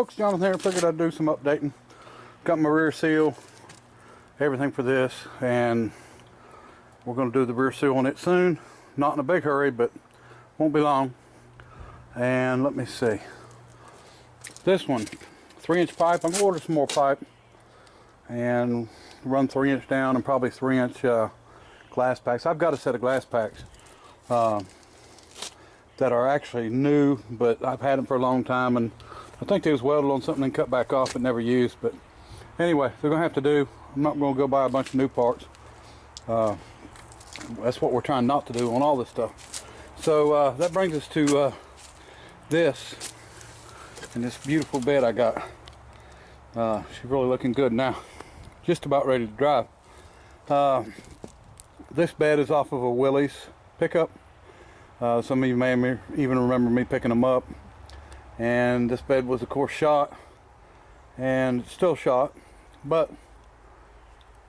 folks, Jonathan here. Figured I'd do some updating. Got my rear seal, everything for this, and we're going to do the rear seal on it soon. Not in a big hurry, but won't be long. And let me see. This one, 3-inch pipe. I'm going to order some more pipe and run 3-inch down and probably 3-inch glass packs. I've got a set of glass packs that are actually new, but I've had them for a long time, and I think they was welded on something and cut back off but never used. But anyway, they're gonna have to do. I'm not gonna go buy a bunch of new parts. That's what we're trying not to do on all this stuff. So that brings us to this and this beautiful bed I got. She's really looking good now, just about ready to drive. This bed is off of a Willys pickup. Some of you may even remember me picking them up. And this bed was, of course, shot, and it's still shot, but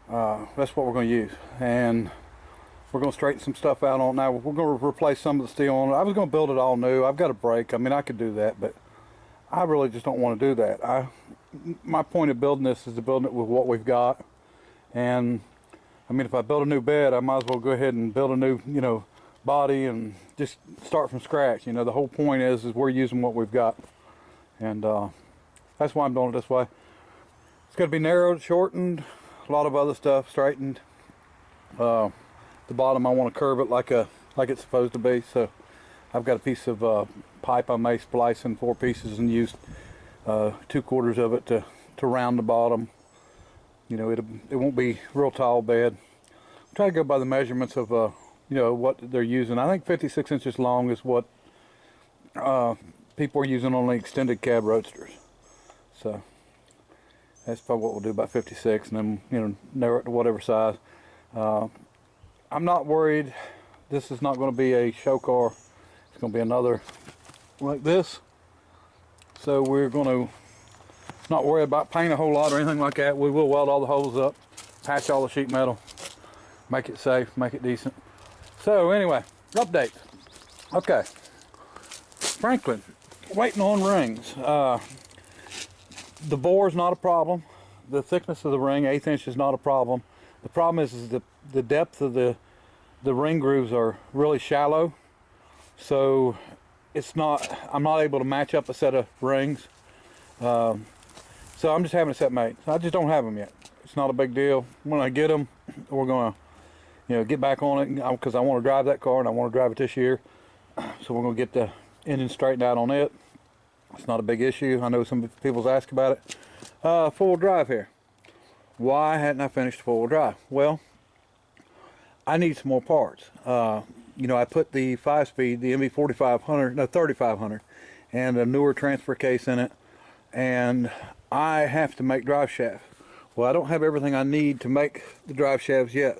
that's what we're going to use. And we're going to straighten some stuff out on it. Now we're going to replace some of the steel on it. I was going to build it all new. I've got a brake. I mean, I could do that, but I really just don't want to do that. My point of building this is to build it with what we've got. And I mean, if I build a new bed, I might as well go ahead and build a new, body and just start from scratch. The whole point is we're using what we've got, and that's why I'm doing it this way. It's going to be narrowed, shortened, a lot of other stuff straightened. The bottom, I want to curve it like it's supposed to be. So I've got a piece of pipe I may splice in 4 pieces and use 2/4 of it to round the bottom. It won't be real tall bed. Try to go by the measurements of what they're using. I think 56 inches long is what people are using on the extended cab roadsters. So that's probably what we'll do, about 56, and then narrow it to whatever size. I'm not worried. This is not going to be a show car. It's going to be another like this. So we're going to not worry about painting a whole lot or anything like that. We will weld all the holes up, patch all the sheet metal, make it safe, make it decent. So anyway, update. Okay, Franklin, waiting on rings. The bore is not a problem. The thickness of the ring, 1/8 inch, is not a problem. The problem is the depth of the ring grooves are really shallow. So I'm not able to match up a set of rings. So I'm just having a set made. I just don't have them yet. It's not a big deal. When I get them, we're gonna get back on it, because I want to drive that car and I want to drive it this year. So we're going to get the engine straightened out on it. It's not a big issue. I know some people's asked about it. 4-wheel drive here. Why hadn't I finished 4-wheel drive? Well, I need some more parts. I put the 5-speed, the MV 3500, and a newer transfer case in it, and I have to make drive shaft. Well, I don't have everything I need to make the drive shafts yet.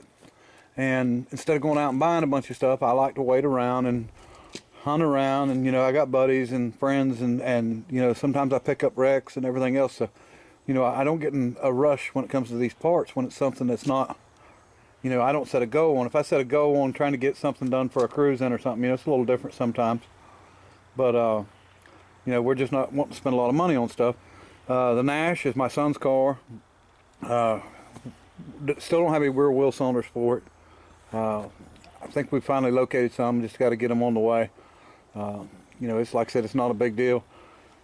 And instead of going out and buying a bunch of stuff, I like to wait around and hunt around. And I got buddies and friends, and sometimes I pick up wrecks and everything else. So I don't get in a rush when it comes to these parts when it's something that's not, I don't set a goal on. If I set a goal on trying to get something done for a cruise in or something, it's a little different sometimes. But we're just not wanting to spend a lot of money on stuff. The Nash is my son's car. Still don't have any rear wheel cylinders for it. I think we finally located some, just got to get them on the way. It's like I said, it's not a big deal.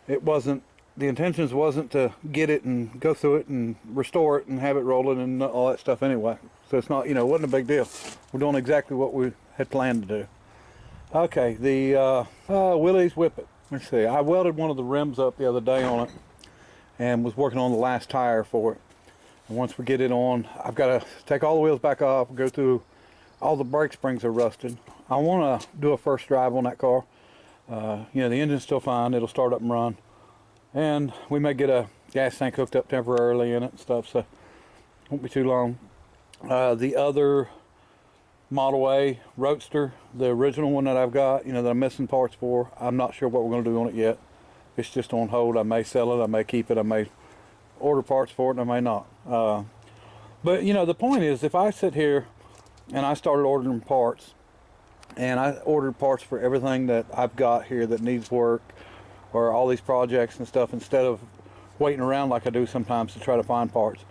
The intentions wasn't to get it and go through it and restore it and have it rolling and all that stuff anyway. So it's not, it wasn't a big deal. We're doing exactly what we had planned to do. Okay, the Willys Whippet. Let's see, I welded one of the rims up the other day on it and was working on the last tire for it. And once we get it on, I've got to take all the wheels back off, go through. All the brake springs are rusted. I want to do a first drive on that car. The engine's still fine. It'll start up and run. And we may get a gas tank hooked up temporarily in it and stuff, so it won't be too long. The other Model A Roadster, the original one that I've got, that I'm missing parts for, I'm not sure what we're going to do on it yet. It's just on hold. I may sell it, I may keep it, I may order parts for it, and I may not. But the point is, if I sit here and I started ordering parts, and I ordered parts for everything that I've got here that needs work, or all these projects and stuff, instead of waiting around like I do sometimes to try to find parts.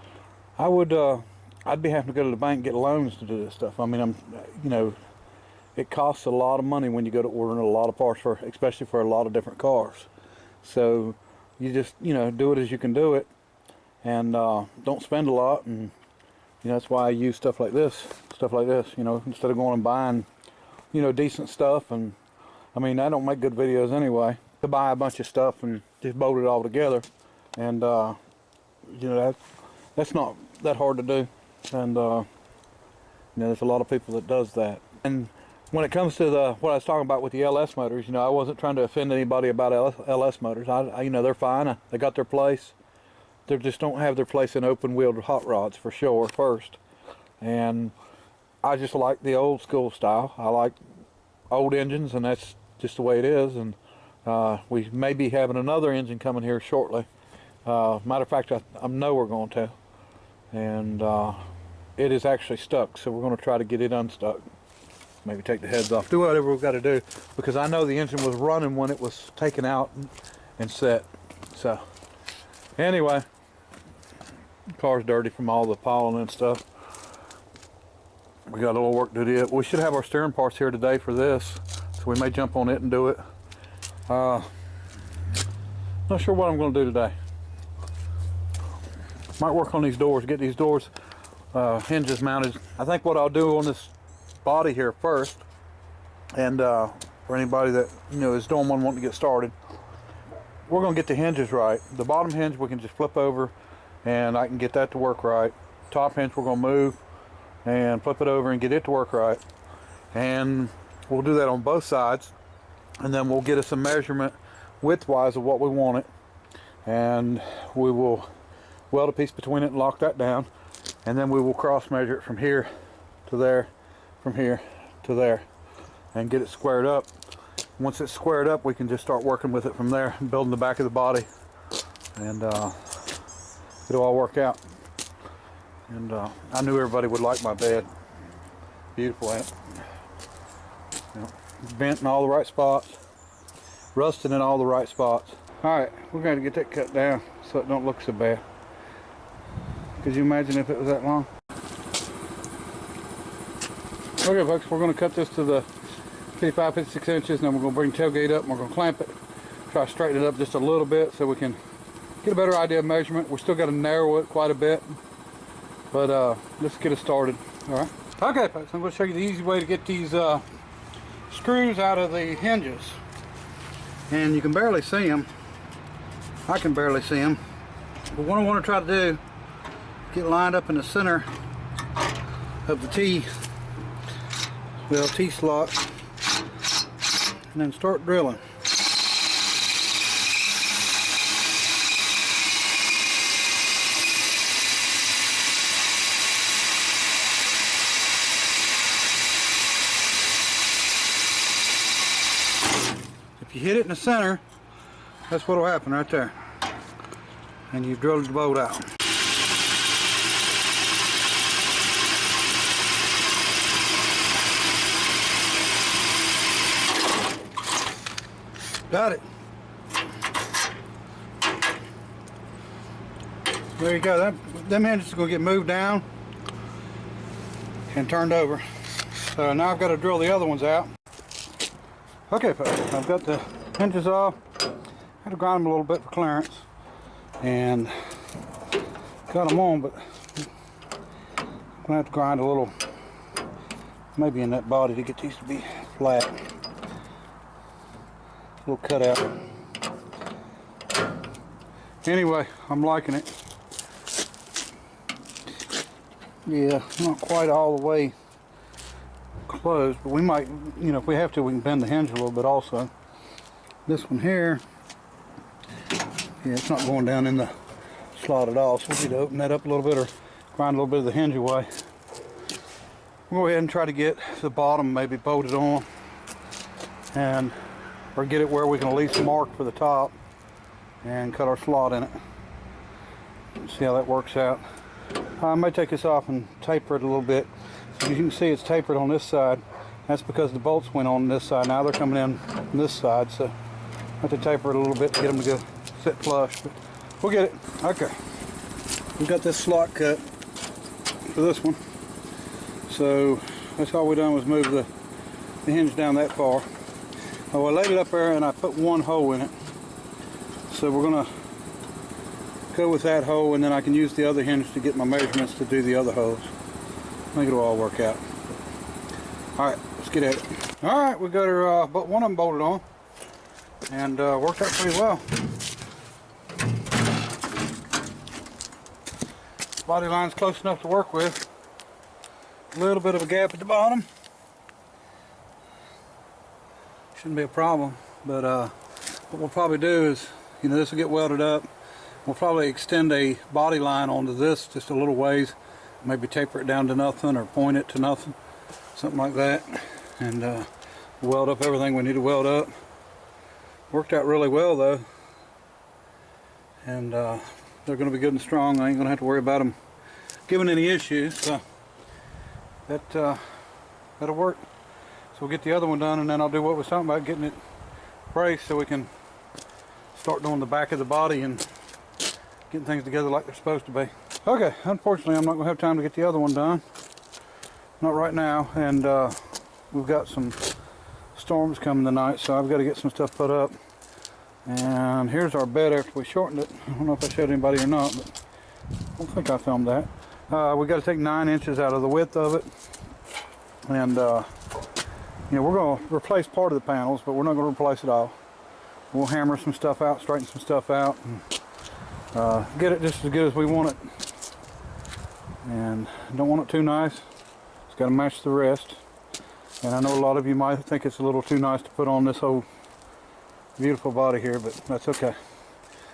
I'd be having to go to the bank and get loans to do this stuff. I mean, you know, it costs a lot of money when you go to ordering a lot of parts for, especially for a lot of different cars. So you just, you know, do it as you can do it, and don't spend a lot. And you know, that's why I use stuff like this, you know, instead of going and buying, you know, decent stuff. And I mean, I don't make good videos anyway. To buy a bunch of stuff and just bolt it all together, and you know, that's not that hard to do. And you know, there's a lot of people that does that. And when it comes to what I was talking about with the LS motors, you know, I wasn't trying to offend anybody about LS motors. You know, they're fine. They got their place. They just don't have their place in open-wheeled hot rods for sure. First, and I just like the old school style. I like old engines, and that's just the way it is. And we may be having another engine coming here shortly. Matter of fact, I know we're going to, and it is actually stuck, so we're going to try to get it unstuck. Maybe take the heads off, do whatever we've got to do, because I know the engine was running when it was taken out and set. So anyway, the car's dirty from all the pollen and stuff. We got a little work to do. We should have our steering parts here today for this, so we may jump on it and do it. Not sure what I'm going to do today. Might work on these doors, get these doors hinges mounted. I think what I'll do on this body here first, and for anybody that, you know, is doing one wanting to get started, we're going to get the hinges right. The bottom hinge we can just flip over and I can get that to work right. Top hinge we're going to move and flip it over and get it to work right, and we'll do that on both sides, and then we'll get us a measurement width-wise of what we want it, and we will weld a piece between it and lock that down, and then we will cross measure it from here to there, from here to there, and get it squared up. Once it's squared up, we can just start working with it from there, building the back of the body, and it'll all work out. And I knew everybody would like my bed. Beautiful, ain't it? You know, bent in all the right spots, rusted in all the right spots. All right, we're going to get that cut down so it don't look so bad. Could you imagine if it was that long? Okay folks, we're going to cut this to the 55, 56 inches, and then we're going to bring tailgate up and we're going to clamp it, try to straighten it up just a little bit so we can get a better idea of measurement. We still got to narrow it quite a bit, but let's get it started. All right. Okay folks, I'm going to show you the easy way to get these screws out of the hinges. And you can barely see them. I can barely see them. But what I want to try to do, get lined up in the center of the T slot, and then start drilling. If you hit it in the center, that's what will happen right there, and you drill the bolt out. Got it. There you go. Them hinges are going to get moved down and turned over. So now I've got to drill the other ones out. Okay folks, I've got the hinges off. I had to grind them a little bit for clearance, and got them on, but I'm going to have to grind a little, maybe in that body, to get these to be flat. Little cutout. Anyway, I'm liking it. Yeah, not quite all the way closed, but we might, you know, if we have to, we can bend the hinge a little bit also. This one here, yeah, it's not going down in the slot at all, so we need to open that up a little bit or grind a little bit of the hinge away. We'll go ahead and try to get the bottom maybe bolted on, and or get it where we can at least mark for the top and cut our slot in it. See how that works out. I may take this off and taper it a little bit. So you can see it's tapered on this side. That's because the bolts went on this side. Now they're coming in on this side, so I have to taper it a little bit to get them to go sit flush. But we'll get it. Okay. We got this slot cut for this one. So that's all we done was move the hinge down that far. Oh, I laid it up there and I put one hole in it. So we're gonna go with that hole, and then I can use the other hinge to get my measurements to do the other holes. I think it'll all work out. Alright, let's get at it. Alright, we got our one of them bolted on, and worked out pretty well. Body line's close enough to work with. A little bit of a gap at the bottom. Shouldn't be a problem, but what we'll probably do is, you know, this will get welded up. We'll probably extend a body line onto this just a little ways, maybe taper it down to nothing or point it to nothing, something like that, and weld up everything we need to weld up. Worked out really well though, and they're going to be good and strong. I ain't going to have to worry about them giving any issues, so that'll work. So we'll get the other one done, and then I'll do what we're talking about, getting it braced so we can start doing the back of the body and getting things together like they're supposed to be. Okay, unfortunately I'm not going to have time to get the other one done. Not right now, and we've got some storms coming tonight, so I've got to get some stuff put up. And here's our bed after we shortened it. I don't know if I showed anybody or not, but I don't think I filmed that. We got to take 9 inches out of the width of it, and you know, we're going to replace part of the panels, but we're not going to replace it all. We'll hammer some stuff out, straighten some stuff out, and get it just as good as we want it. And don't want it too nice. It's got to match the rest. And I know a lot of you might think it's a little too nice to put on this whole beautiful body here, but that's okay.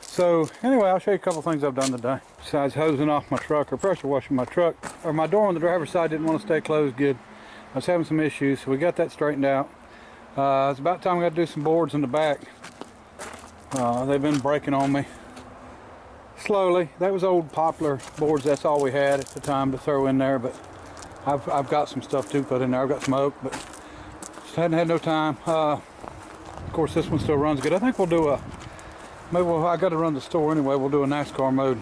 So anyway, I'll show you a couple things I've done today. Besides hosing off my truck or pressure washing my truck, or my door on the driver's side didn't want to stay closed good. I was having some issues, so we got that straightened out. It's about time we got to do some boards in the back. They've been breaking on me slowly. That was old poplar boards. That's all we had at the time to throw in there, but I've got some stuff to put in there. I've got some oak, but just hadn't had no time. Of course, this one still runs good. I think we'll do I got to run the store anyway. We'll do a NASCAR mode.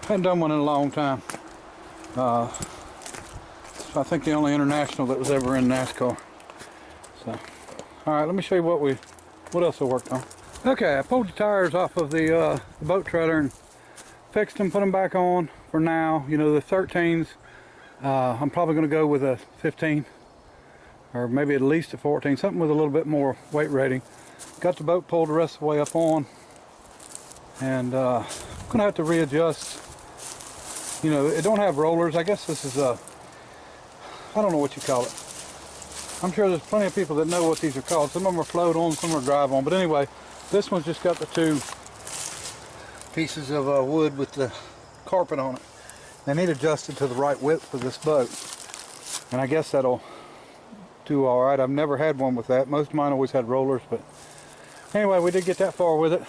Hadn't done one in a long time. I think the only international that was ever in NASCAR. So, all right, let me show you what else I worked on. Okay, I pulled the tires off of the boat trailer and fixed them, put them back on for now. You know, the 13s, I'm probably going to go with a 15, or maybe at least a 14, something with a little bit more weight rating. Got the boat pulled the rest of the way up on, and I'm going to have to readjust. You know, it don't have rollers. I guess this is I don't know what you call it. I'm sure there's plenty of people that know what these are called. Some of them are float on, some are drive on. But anyway, this one's just got the 2 pieces of wood with the carpet on it. They need adjusted to the right width for this boat. And I guess that'll do all right. I've never had one with that. Most of mine always had rollers. But anyway, we did get that far with it.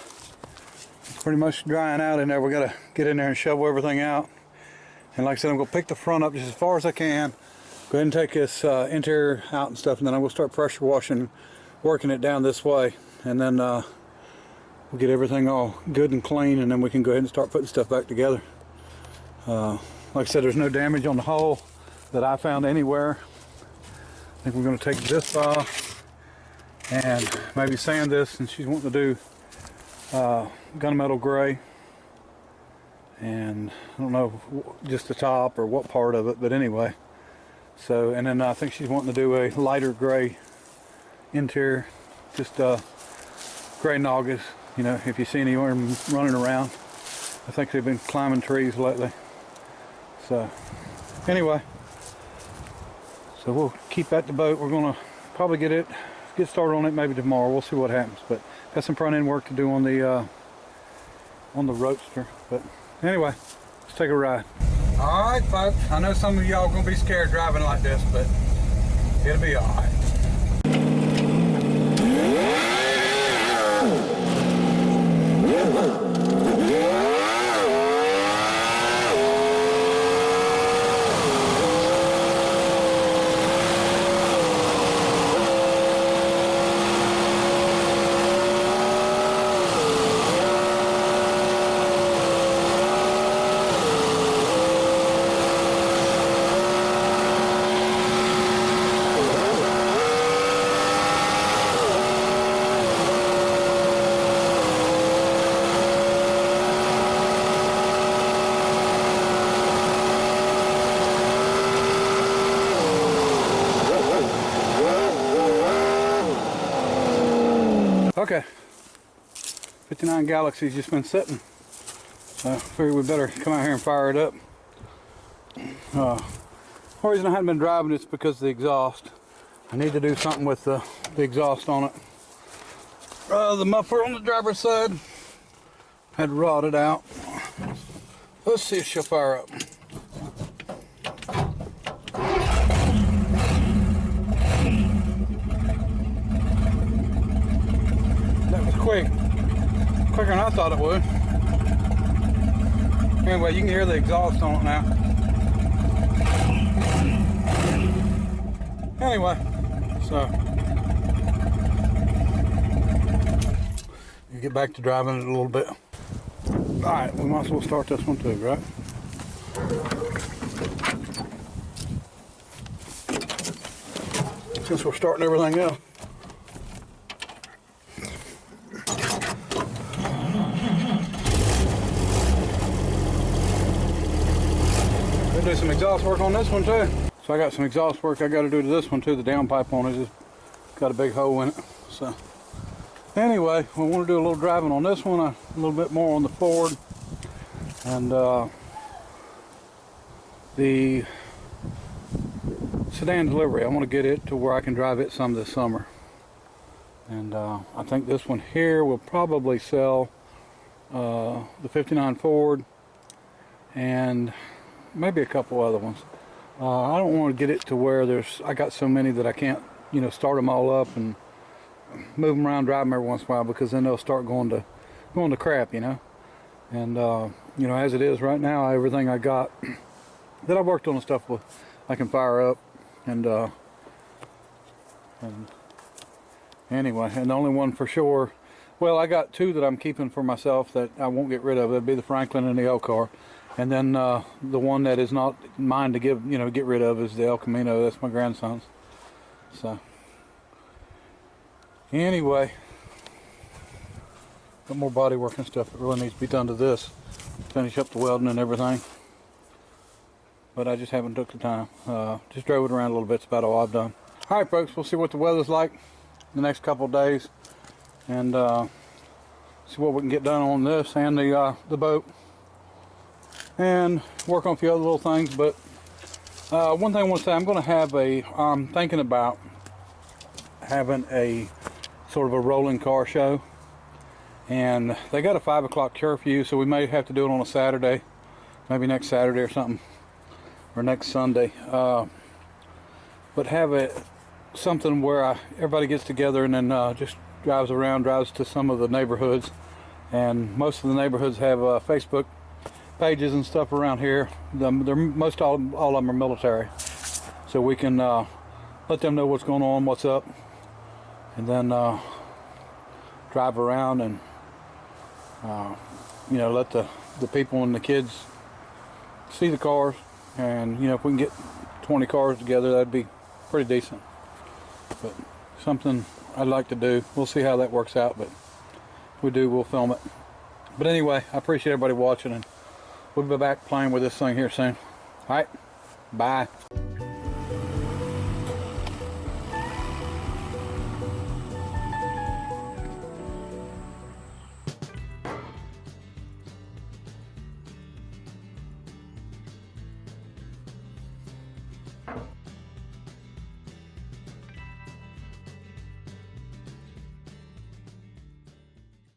It's pretty much drying out in there. We got to get in there and shovel everything out. And like I said, I'm going to pick the front up just as far as I can. Go ahead and take this interior out and stuff, and then I'm going to start pressure washing, working it down this way, and then we'll get everything all good and clean, and then we can go ahead and start putting stuff back together. Like I said, there's no damage on the hull that I found anywhere. I think we're going to take this off and maybe sand this, and she's wanting to do gunmetal gray, and I don't know just the top or what part of it, but anyway. So, and then I think she's wanting to do a lighter gray interior, just gray Naugas. You know, if you see anyone running around, I think they've been climbing trees lately. So, anyway, so we'll keep at the boat. We're gonna probably get started on it maybe tomorrow. We'll see what happens. But got some front end work to do on the Roadster. But anyway, let's take a ride. Alright folks, I know some of y'all are going to be scared driving like this, but it'll be alright. Okay. 59 Galaxy's just been sitting. So I figured we better come out here and fire it up. The reason I haven't been driving is because of the exhaust. I need to do something with the exhaust on it. The muffler on the driver's side had rotted out. Let's see if she'll fire up. That was quick. Quicker than I thought it would. Anyway, you can hear the exhaust on it now. Anyway, so you get back to driving it a little bit. Alright, we might as well start this one too, right? Since we're starting everything else. Do some exhaust work on this one too. So I got some exhaust work I got to do to this one too. The downpipe on it just got a big hole in it. So anyway, we want to do a little driving on this one, a little bit more on the Ford, and the sedan delivery. I want to get it to where I can drive it some this summer. And I think this one here will probably sell the 59 Ford and maybe a couple other ones. I don't want to get it to where I got so many that I can't, you know, start them all up and move them around, drive them every once in a while, because then they'll start going to crap, you know. And you know, as it is right now, everything I got that I've worked on and stuff with, I can fire up. And anyway, and the only one for sure, well, I got two that I'm keeping for myself that I won't get rid of. That'd be the Franklin and the Elcar. And then the one that is not mine to get rid of is the El Camino. That's my grandson's. So anyway, got more body work and stuff that really needs to be done to this. Finish up the welding and everything. But I just haven't took the time. Just drove it around a little bit. It's about all I've done. All right, folks. We'll see what the weather's like the next couple of days, and see what we can get done on this and the boat. And work on a few other little things. But one thing I want to say, I'm thinking about having a sort of a rolling car show, and they got a 5 o'clock curfew, so we may have to do it on a Saturday, maybe next Saturday or something, or next Sunday. But have it something where everybody gets together and then just drives to some of the neighborhoods, and most of the neighborhoods have Facebook pages and stuff around here. They're most all of them are military, so we can let them know what's going on, what's up, and then drive around and you know, let the people and the kids see the cars. And you know, if we can get 20 cars together, that'd be pretty decent. But something I'd like to do. We'll see how that works out, but if we do, we'll film it. But anyway, I appreciate everybody watching, and we'll be back playing with this thing here soon. Alright, bye.